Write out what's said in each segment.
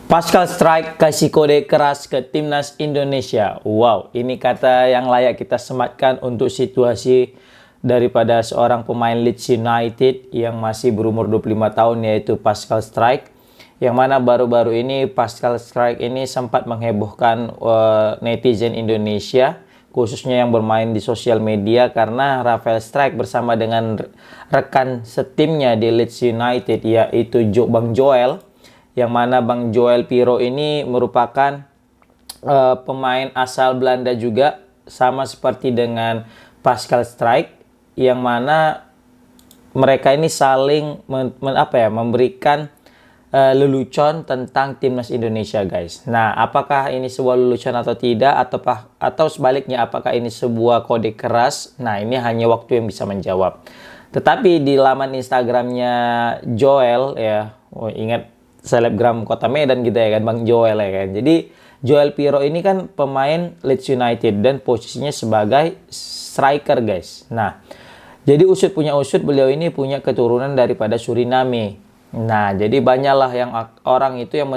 Pascal Strike kasih kode keras ke timnas Indonesia. Wow, ini kata yang layak kita sematkan untuk situasi daripada seorang pemain Leeds United yang masih berumur 25 tahun, yaitu Pascal Strike. Yang mana baru-baru ini Pascal Strike ini sempat menghebohkan netizen Indonesia, khususnya yang bermain di sosial media, karena Rafael Strike bersama dengan rekan setimnya di Leeds United, yaitu Bang Joel, yang mana Bang Joel Piero ini merupakan pemain asal Belanda juga, sama seperti dengan Pascal Strike, yang mana mereka ini saling memberikan lelucon tentang timnas Indonesia, guys. Nah, apakah ini sebuah lelucon atau tidak, atau sebaliknya apakah ini sebuah kode keras? Nah, ini hanya waktu yang bisa menjawab. Tetapi di laman Instagramnya Joel, ya, ingat selebgram kota Medan gitu ya kan, Bang Joel ya kan. Jadi Joel Piero ini kan pemain Leeds United dan posisinya sebagai striker, guys. Nah, jadi usut punya usut, beliau ini punya keturunan daripada Suriname. Nah, jadi banyaklah yang orang itu yang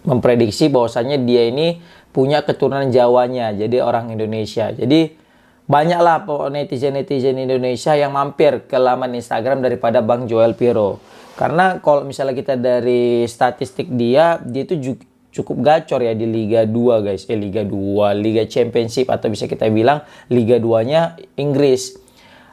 memprediksi bahwasannya dia ini punya keturunan Jawanya, jadi orang Indonesia. Jadi banyaklah netizen Indonesia yang mampir ke laman Instagram daripada Bang Joel Piero. Karena kalau misalnya kita dari statistik dia itu cukup gacor ya di Liga 2, guys. Liga 2, Liga Championship, atau bisa kita bilang Liga 2-nya Inggris.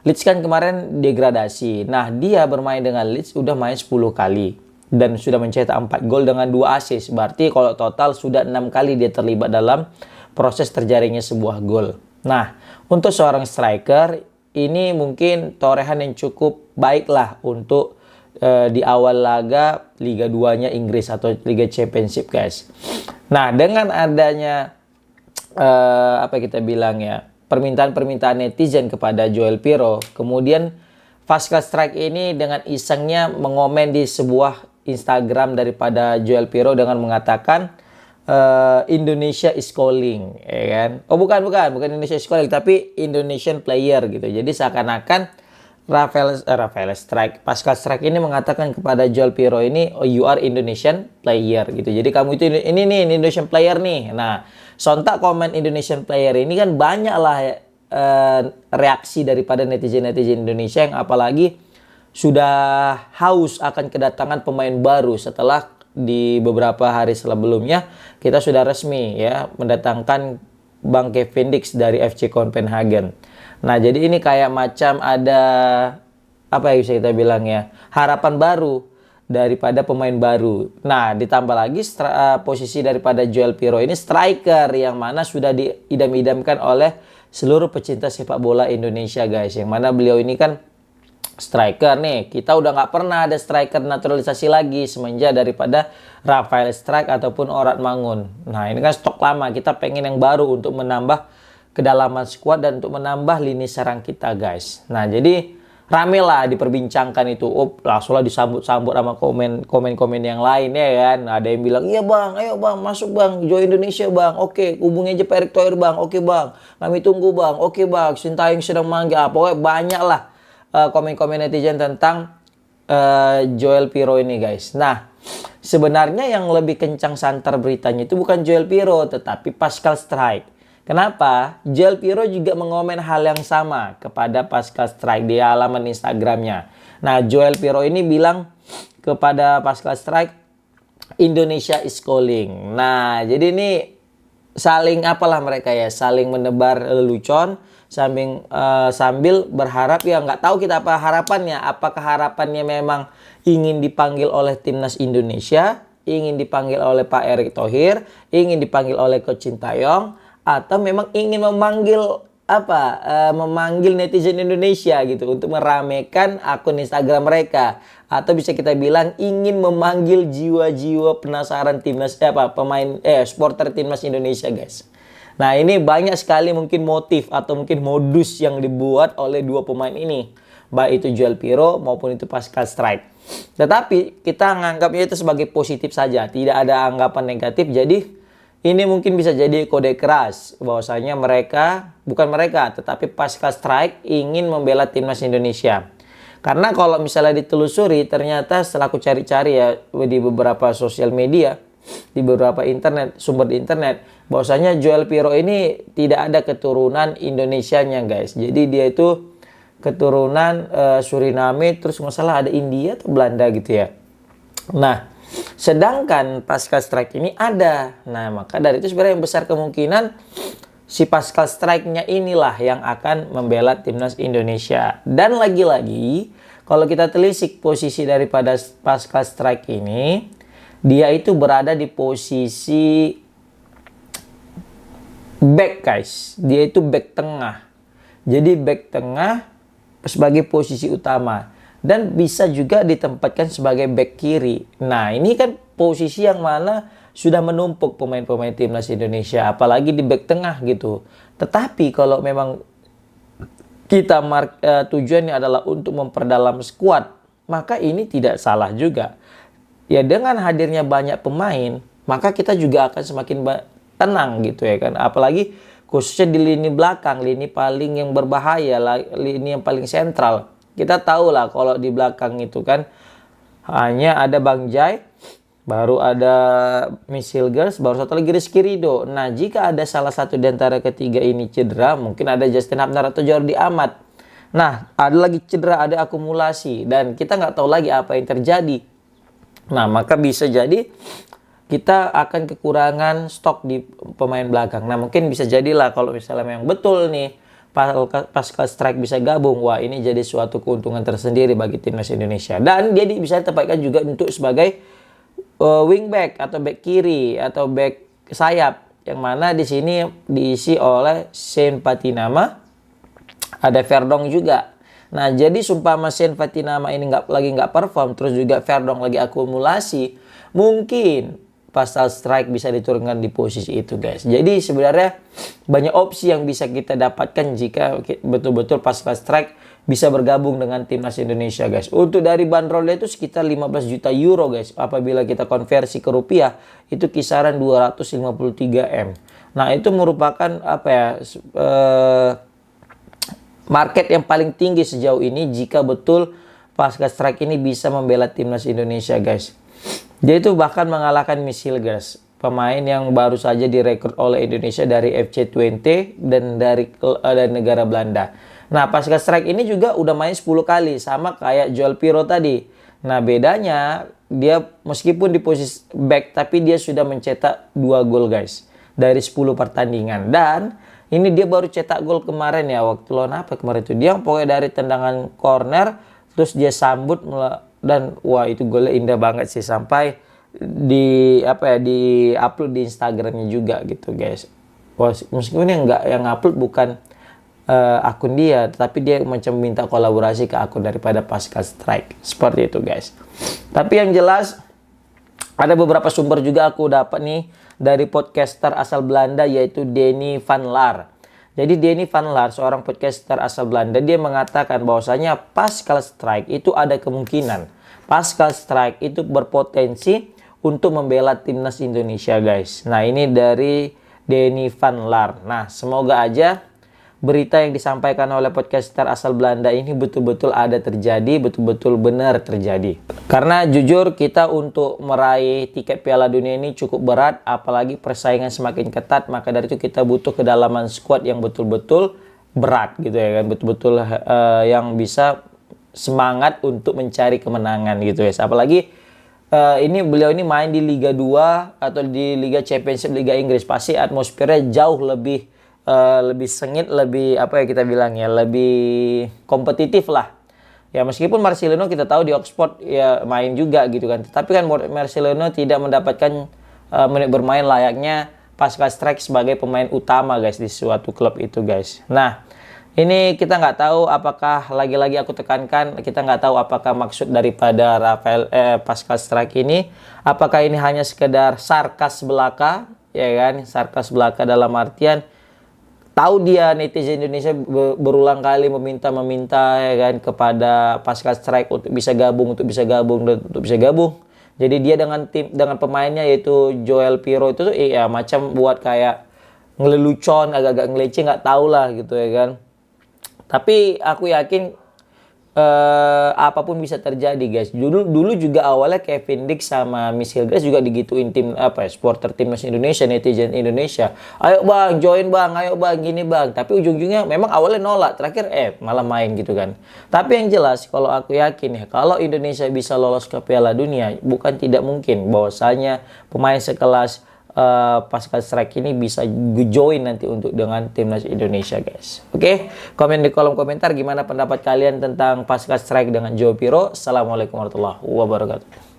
Leeds kan kemarin degradasi. Nah, dia bermain dengan Leeds udah main 10 kali. Dan sudah mencetak 4 gol dengan 2 assist. Berarti kalau total sudah 6 kali dia terlibat dalam proses terjaringnya sebuah gol. Nah, untuk seorang striker, ini mungkin torehan yang cukup baik lah untuk di awal laga Liga 2-nya Inggris atau Liga Championship, guys. Nah, dengan adanya permintaan netizen kepada Joel Piero, kemudian Pascal Strike ini dengan isengnya mengomen di sebuah Instagram daripada Joel Piero dengan mengatakan Indonesia is calling, ya kan? Oh, bukan Indonesia is calling, tapi Indonesian player gitu. Jadi seakan-akan Rafael Strike, Pascal Strike ini mengatakan kepada Joel Piero ini, oh, you are Indonesian player gitu. Jadi kamu itu ini nih Indonesian player nih. Nah, sontak komen Indonesian player ini kan banyaklah reaksi daripada netizen Indonesia, yang apalagi sudah haus akan kedatangan pemain baru setelah di beberapa hari sebelumnya kita sudah resmi ya mendatangkan Bang Kevin Dix dari FC Copenhagen. Nah, jadi ini kayak macam ada bisa kita bilang ya, harapan baru daripada pemain baru. Nah, ditambah lagi posisi daripada Joel Piero ini striker yang mana sudah diidam-idamkan oleh seluruh pecinta sepak bola Indonesia, guys. Yang mana beliau ini kan striker nih. Kita udah nggak pernah ada striker naturalisasi lagi semenjak daripada Rafael Strike ataupun Orat Mangun. Nah, ini kan stok lama. Kita pengen yang baru untuk menambah kedalaman skuad dan untuk menambah lini serang kita, guys. Nah, jadi rame lah diperbincangkan itu. Oh, langsung lah disambut-sambut sama komen yang lain ya kan. Ada yang bilang, iya bang, ayo bang, masuk bang, join Indonesia bang. Oke, hubungi aja Pak Erick Thohir bang. Oke bang, kami tunggu bang. Oke bang, Sintayong sedang manggil. Pokoknya banyak lah komen-komen netizen tentang Joel Piero ini, guys. Nah, sebenarnya yang lebih kencang santer beritanya itu bukan Joel Piero, tetapi Pascal Strike. Kenapa? Joel Piero juga mengomen hal yang sama kepada Pascal Strike di halaman Instagramnya. Nah, Joel Piero ini bilang kepada Pascal Strike, Indonesia is calling. Nah, jadi ini saling mereka ya, saling menebar lelucon sambil berharap, ya nggak tahu kita apa harapannya. Apakah harapannya memang ingin dipanggil oleh timnas Indonesia, ingin dipanggil oleh Pak Erick Thohir, ingin dipanggil oleh Coach Sintayong, atau memang ingin memanggil netizen Indonesia gitu untuk meramaikan akun Instagram mereka, atau bisa kita bilang ingin memanggil jiwa-jiwa penasaran supporter timnas Indonesia, guys. Nah, ini banyak sekali mungkin motif atau mungkin modus yang dibuat oleh dua pemain ini, baik itu Joel Piero maupun itu Pascal Strike. Tetapi kita menganggapnya itu sebagai positif saja, tidak ada anggapan negatif. Jadi ini mungkin bisa jadi kode keras bahwasanya tetapi Pascal Strike ingin membela timnas Indonesia. Karena kalau misalnya ditelusuri, ternyata setelah aku cari-cari ya di beberapa sosial media, di beberapa internet, sumber di internet, bahwasanya Joel Piero ini tidak ada keturunan Indonesianya guys. Jadi dia itu keturunan Suriname, terus nggak salah ada India atau Belanda gitu ya. Nah, sedangkan Pascal Strike ini ada. Nah, maka dari itu sebenarnya yang besar kemungkinan si Pascal Strike-nya inilah yang akan membela timnas Indonesia. Dan lagi-lagi, kalau kita telisik posisi daripada Pascal Strike ini, dia itu berada di posisi back guys. Dia itu back tengah. Jadi back tengah sebagai posisi utama. Dan bisa juga ditempatkan sebagai back kiri. Nah, ini kan posisi yang mana sudah menumpuk pemain-pemain timnas Indonesia, apalagi di back tengah gitu. Tetapi kalau memang kita tujuannya adalah untuk memperdalam skuad, maka ini tidak salah juga. Ya, dengan hadirnya banyak pemain, maka kita juga akan semakin tenang gitu ya kan. Apalagi khususnya di lini belakang, lini paling yang berbahaya, lini yang paling sentral. Kita tahu lah kalau di belakang itu kan hanya ada Bang Jai, baru ada Misilgers, baru satu lagi Rizky Ridho. Nah, jika ada salah satu di antara ketiga ini cedera, mungkin ada Justin Hapner atau Jordi Amat. Nah, ada lagi cedera, ada akumulasi, dan kita nggak tahu lagi apa yang terjadi. Nah, maka bisa jadi kita akan kekurangan stok di pemain belakang. Nah, mungkin bisa jadilah kalau misalnya memang betul nih Pascal Strike bisa gabung, wah ini jadi suatu keuntungan tersendiri bagi timnas Indonesia. Dan dia bisa ditempatkan juga untuk sebagai wingback atau back kiri atau back sayap, yang mana di sini diisi oleh Shane Patinama, ada Verdong juga. Nah, jadi sumpama Shane Patinama ini nggak perform, terus juga Verdong lagi akumulasi, mungkin Pascal Strike bisa diturunkan di posisi itu guys. Jadi sebenarnya banyak opsi yang bisa kita dapatkan jika betul-betul Pascal Strike bisa bergabung dengan timnas Indonesia guys. Untuk dari bandrolnya itu sekitar 15 juta euro guys. Apabila kita konversi ke rupiah itu kisaran 253 M. Nah, itu merupakan apa ya, market yang paling tinggi sejauh ini jika betul Pascal Strike ini bisa membela timnas Indonesia guys. Dia itu bahkan mengalahkan Misilgers, pemain yang baru saja direkrut oleh Indonesia dari FC20 dan dari negara Belanda. Nah, Pascal Strike ini juga udah main 10 kali, sama kayak Joel Piero tadi. Nah, bedanya dia meskipun di posisi back, tapi dia sudah mencetak 2 gol guys dari 10 pertandingan. Dan ini dia baru cetak gol kemarin ya, waktu lawan apa kemarin itu. Dia pokoknya dari tendangan corner, terus dia sambut dan wah itu golnya indah banget sih, sampai di upload di Instagramnya juga gitu guys. Wah, meskipun yang upload bukan akun dia, tapi dia macam minta kolaborasi ke akun daripada Pascal Strike, seperti itu guys. Tapi yang jelas ada beberapa sumber juga aku dapat nih dari podcaster asal Belanda, yaitu Denny van Laar. Jadi Denny van Laar, seorang podcaster asal Belanda, dia mengatakan bahwasanya Pascal Strike itu ada kemungkinan. Pascal Strike itu berpotensi untuk membela timnas Indonesia guys. Nah, ini dari Denny van Laar. Nah, semoga aja berita yang disampaikan oleh podcaster asal Belanda ini betul-betul ada terjadi, betul-betul benar terjadi. Karena jujur kita untuk meraih tiket Piala Dunia ini cukup berat, apalagi persaingan semakin ketat, maka dari itu kita butuh kedalaman skuad yang betul-betul berat gitu ya kan, betul-betul yang bisa semangat untuk mencari kemenangan gitu ya. Apalagi beliau ini main di Liga 2 atau di Liga Championship Liga Inggris, pasti atmosfernya jauh lebih sengit, lebih apa ya kita bilang ya, lebih kompetitif lah. Ya meskipun Marcelino kita tahu di Oxford ya main juga gitu kan. Tapi kan Marcelino tidak mendapatkan menit bermain layaknya Pascal Strike sebagai pemain utama guys di suatu klub itu guys. Nah, ini kita nggak tahu apakah, lagi-lagi aku tekankan, kita nggak tahu apakah maksud daripada Pascal Strike ini, apakah ini hanya sekedar sarkas belaka ya kan, sarkas belaka dalam artian tahu dia netizen Indonesia berulang kali meminta ya kan kepada Pascal Strike untuk bisa gabung. Jadi dia dengan pemainnya yaitu Joel Piero itu tuh ya macam buat kayak ngelelucon, agak-agak ngelece, nggak tahu lah gitu ya kan. Tapi aku yakin apapun bisa terjadi guys. Dulu juga awalnya Kevin Dix sama Miss Hilgras juga digituin tim supporter timnas Indonesia, netizen Indonesia. Ayo bang, join bang, ayo bang, gini bang. Tapi ujung-ujungnya memang awalnya nolak, terakhir malah main gitu kan. Tapi yang jelas kalau aku yakin ya, kalau Indonesia bisa lolos ke Piala Dunia, bukan tidak mungkin bahwasanya pemain sekelas Pascal Strike ini bisa join nanti untuk dengan timnas Indonesia guys. Oke, komen di kolom komentar gimana pendapat kalian tentang Pascal Strike dengan Joao Piro. Assalamualaikum warahmatullahi wabarakatuh.